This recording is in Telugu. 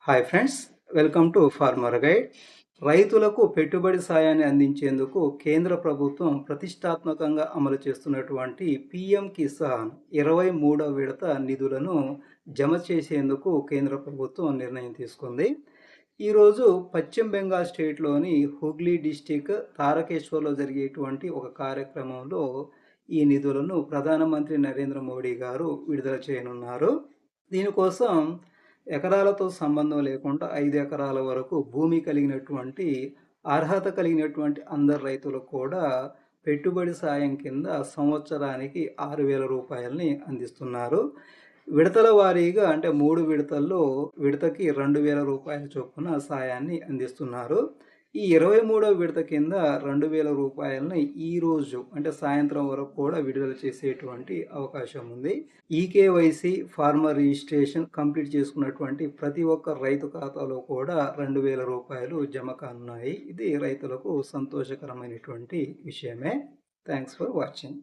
Hi friends, welcome to farmer guide. రైతులకు పెట్టుబడి సాయాన్ని అందించేందుకు కేంద్ర ప్రభుత్వం ప్రతిష్టాత్మకంగా అమలు చేస్తున్నటువంటి పీఎం కిసాన్ 23వ విడత నిధులను జమ చేసేందుకు కేంద్ర ప్రభుత్వం నిర్ణయం తీసుకుంది. ఈరోజు పశ్చిమ బెంగాల్ స్టేట్లోని హుగ్లీ డిస్టిక్ తారకేశ్వర్లో జరిగేటువంటి ఒక కార్యక్రమంలో ఈ నిధులను ప్రధానమంత్రి నరేంద్ర మోడీ గారు విడుదల చేయనున్నారు. దీనికోసం ఎకరాలతో సంబంధం లేకుండా 5 ఎకరాల వరకు భూమి కలిగినటువంటి అర్హత కలిగినటువంటి అందరు రైతులకు కూడా పెట్టుబడి సాయం కింద సంవత్సరానికి 6,000 రూపాయలని అందిస్తున్నారు. విడతల వారీగా అంటే 3 విడతల్లో విడతకి 2,000 రూపాయల చొప్పున సాయాన్ని అందిస్తున్నారు. ఈ 23వ విడత కింద 2,000 రూపాయలని ఈరోజు అంటే సాయంత్రం వరకు కూడా విడుదల చేసేటువంటి అవకాశం ఉంది. ఈకేవైసీ ఫార్మర్ రిజిస్ట్రేషన్ కంప్లీట్ చేసుకున్నటువంటి ప్రతి ఒక్క రైతు ఖాతాలో కూడా 2,000 రూపాయలు జమ కానున్నాయి. ఇది రైతులకు సంతోషకరమైనటువంటి విషయమే. Thanks for watching.